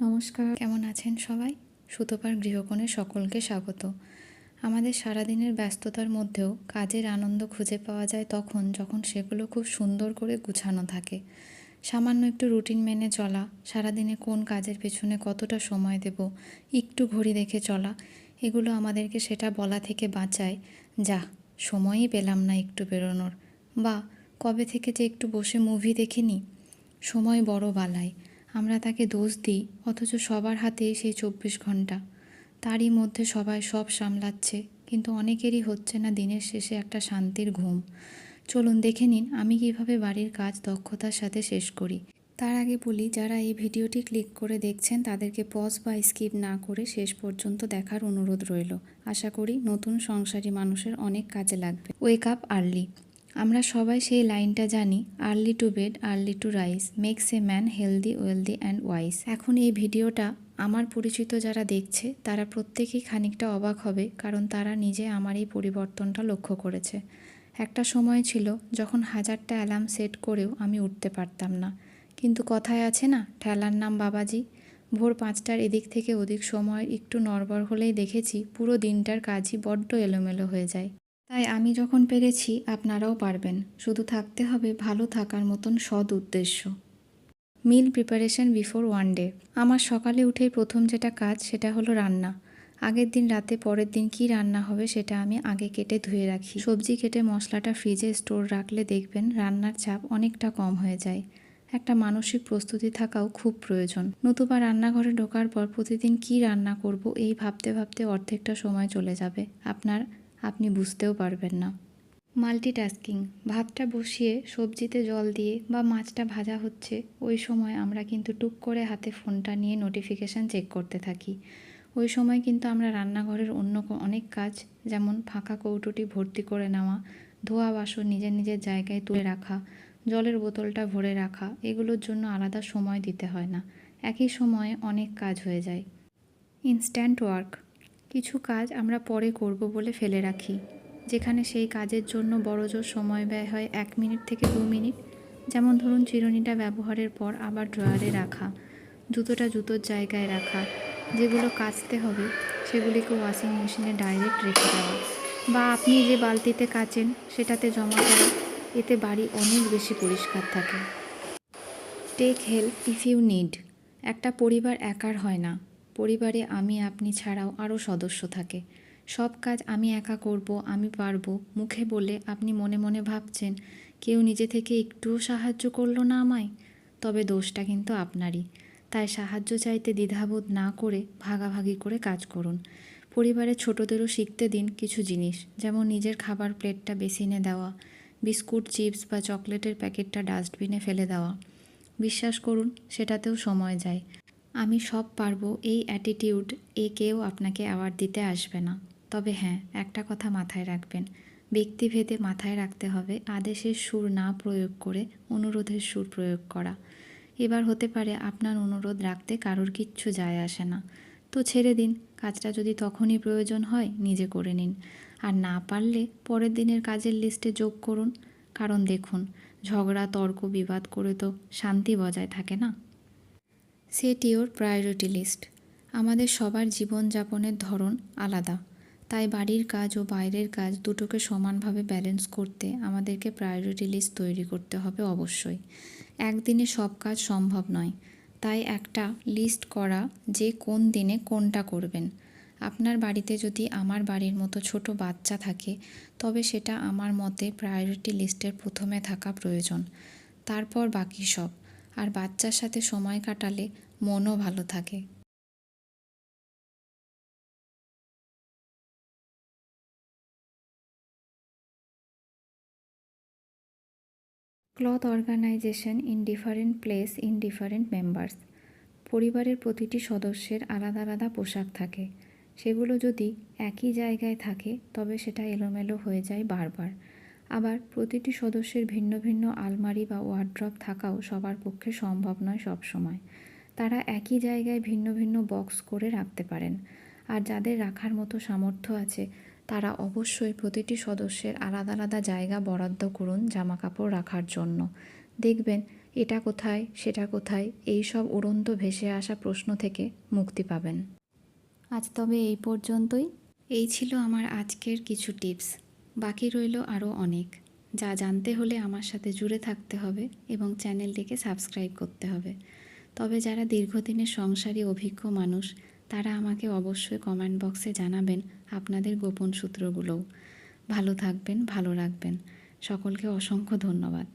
নমস্কার, কেমন আছেন সবাই? সুতপার গৃহকোণে সকলকে স্বাগত। আমাদের সারাদিনের ব্যস্ততার মধ্যেও কাজের আনন্দ খুঁজে পাওয়া যায় তখন যখন সেগুলো খুব সুন্দর করে গুছানো থাকে। সামান্য একটু রুটিন মেনে চলা, সারাদিনে কোন কাজের পেছনে কতটা সময় দেব, একটু ঘড়ি দেখে চলা, এগুলো আমাদেরকে সেটা বলা থেকে বাঁচায়, যাহ, সময়ই পেলাম না একটু বেরোনোর, বা কবে থেকে যে একটু বসে মুভি দেখিনি। সময় বড় বালাই, আমরা তাকে দোষ দিই, অথচ সবার হাতে সেই 24 ঘন্টা। তারই মধ্যে সবাই সব সামলাচ্ছে, কিন্তু অনেকেরই হচ্ছে না দিনের শেষে একটা শান্তির ঘুম। চলুন দেখে নিন আমি কিভাবে বাড়ির কাজ দক্ষতার সাথে শেষ করি। তার আগে বলি, যারা এই ভিডিওটি ক্লিক করে দেখছেন তাদেরকে পজ বা স্কিপ না করে শেষ পর্যন্ত দেখার অনুরোধ রইল। আশা করি নতুন সংসারী মানুষের অনেক কাজে লাগবে। Wake up early. আমরা সবাই সেই লাইনটা জানি, early to bed early to rise makes a man healthy wealthy and wise. এখন এই ভিডিওটা আমার পরিচিত যারা দেখছে তারা প্রত্যেকেই খানিকটা অবাক হবে, কারণ তারা নিজে আমার এই পরিবর্তনটা লক্ষ্য করেছে। একটা সময় ছিল যখন 1000টা অ্যালার্ম সেট করেও আমি উঠতে পারতাম না, কিন্তু কথায় আছে না, ঠেলার নাম বাবাজি। ভোর 5টার এদিক থেকে ওদিক সময় একটু নড়বড় হলেই দেখেছি পুরো দিনটার কাজই বড্ড এলোমেলো হয়ে যায়। তাই আমি যখন পেরেছি আপনারাও পারবেন, শুধু থাকতে হবে ভালো থাকার মতন সৎ উদ্দেশ্য। মিল প্রিপারেশন বিফোর ওয়ান ডে। আমার সকালে উঠেই প্রথম যেটা কাজ সেটা হলো রান্না। আগের দিন রাতে পরের দিন কি রান্না হবে সেটা আমি আগে কেটে ধুয়ে রাখি। সবজি কেটে মশলাটা ফ্রিজে স্টোর রাখলে দেখবেন রান্নার চাপ অনেকটা কম হয়ে যায়। একটা মানসিক প্রস্তুতি থাকাও খুব প্রয়োজন, নতুবা রান্নাঘরে ঢোকার পর প্রতিদিন কি রান্না করব এই ভাবতে ভাবতে অর্ধেকটা সময় চলে যাবে, আপনি বুঝতেও পারবেন না। মাল্টিটাস্কিং। ভাতটা বসিয়ে সবজিতে জল দিয়ে বা মাছটা ভাজা হচ্ছে, ওই সময় আমরা কিন্তু টুক করে হাতে ফোনটা নিয়ে নোটিফিকেশান চেক করতে থাকি। ওই সময় কিন্তু আমরা রান্নাঘরের অন্য অনেক কাজ, যেমন ফাঁকা কৌটোটি ভর্তি করে নেওয়া, ধোয়া বাসন নিজের নিজের জায়গায় তুলে রাখা, জলের বোতলটা ভরে রাখা, এগুলোর জন্য আলাদা সময় দিতে হয় না, একই সময়ে অনেক কাজ হয়ে যায়। Instant work. কিছু কাজ আমরা পরে করব বলে ফেলে রাখি, যেখানে সেই কাজের জন্য বড়জোর সময় ব্যয় হয় 1 মিনিট থেকে 2 মিনিট। যেমন ধরুন, চিরুনিটা ব্যবহারের পর আবার ড্রয়ারে রাখা, জুতোটা জুতোর জায়গায় রাখা, যেগুলো কাচতে হবে সেগুলিকে ওয়াশিং মেশিনে ডাইরেক্ট রেখে দেওয়া, বা আপনি যে বালতিতে কাচেন সেটাতে জমা করা, এতে বাড়ি অনেক বেশি পরিষ্কার থাকে। Take help if you need. একটা পরিবার একার হয় না, পরিবারে আমি আপনি ছাড়াও আরও সদস্য থাকে। সব কাজ আমি একা করব, আমি পারবো মুখে বলে আপনি মনে মনে ভাবছেন কেউ নিজে থেকে একটুও সাহায্য করলো না আমায়, তবে দোষটা কিন্তু আপনারই। তাই সাহায্য চাইতে দ্বিধাবোধ না করে ভাগাভাগি করে কাজ করুন। পরিবারের ছোটদেরও শিখতে দিন কিছু জিনিস, যেমন নিজের খাবার প্লেটটা বেসিনে দেওয়া, বিস্কুট চিপস বা চকলেটের প্যাকেটটা ডাস্টবিনে ফেলে দেওয়া। বিশ্বাস করুন, সেটাতেও সময় যায়। আমি সব পারবো এই অ্যাটিটিউড এ কেউ আপনাকে অ্যাওয়ার্ড দিতে আসবে না। তবে হ্যাঁ, একটা কথা মাথায় রাখবেন, ব্যক্তিভেদে মাথায় রাখতে হবে আদেশের সুর না প্রয়োগ করে অনুরোধের সুর প্রয়োগ করা। এবার হতে পারে আপনার অনুরোধ রাখতে কারোর কিচ্ছু যায় আসে না, তো ছেড়ে দিন, কাজটা যদি তখনই প্রয়োজন হয় নিজে করে নিন, আর না পারলে পরের দিনের কাজের লিস্টে যোগ করুন। কারণ দেখুন, ঝগড়া তর্ক বিবাদ করে তো শান্তি বজায় থাকে না। Set your priority list. আমাদের সবার জীবনযাপনের ধরন আলাদা, তাই বাড়ির কাজ ও বাইরের কাজ দুটোকে সমানভাবে ব্যালেন্স করতে আমাদেরকে প্রায়োরিটি লিস্ট তৈরি করতে হবে অবশ্যই। একদিনে সব কাজ সম্ভব নয়, তাই একটা লিস্ট করা যে কোন দিনে কোনটা করবেন। আপনার বাড়িতে যদি আমার বাড়ির মতো ছোট বাচ্চা থাকে, তবে সেটা আমার মতে প্রায়োরিটি লিস্টের প্রথমে থাকা প্রয়োজন, তারপর বাকি সব। আর বাচ্চার সাথে সময় কাটালে মনও ভালো থাকে। Cloth organisation in different place in different members. পরিবারের প্রতিটি সদস্যের আলাদা আলাদা পোশাক থাকে, সেগুলো যদি একই জায়গায় থাকে তবে সেটা এলোমেলো হয়ে যায় বারবার। আবার প্রতিটি সদস্যের ভিন্ন ভিন্ন আলমারি বা ওয়ার্ড্রপ থাকাও সবার পক্ষে সম্ভব নয় সব সময়। তারা একই জায়গায় ভিন্ন ভিন্ন বক্স করে রাখতে পারেন, আর যাদের রাখার মতো সামর্থ্য আছে তারা অবশ্যই প্রতিটি সদস্যের আলাদা আলাদা জায়গা বরাদ্দ করুন জামাকাপড় রাখার জন্য। দেখবেন এটা কোথায় সেটা কোথায় এই সব উড়ন্ত ভেসে আসা প্রশ্ন থেকে মুক্তি পাবেন। আজ তবে এই পর্যন্তই। এই ছিল আমার আজকের কিছু টিপস। বাকি রইল আরও অনেক, যা জানতে হলে আমার সাথে জুড়ে থাকতে হবে এবং চ্যানেলটিকে সাবস্ক্রাইব করতে হবে। তবে যারা দীর্ঘদিনের সংসারী অভিজ্ঞ মানুষ, তারা আমাকে অবশ্যই কমেন্ট বক্সে জানাবেন আপনাদের গোপন সূত্রগুলোও। ভালো থাকবেন, ভালো রাখবেন। সকলকে অসংখ্য ধন্যবাদ।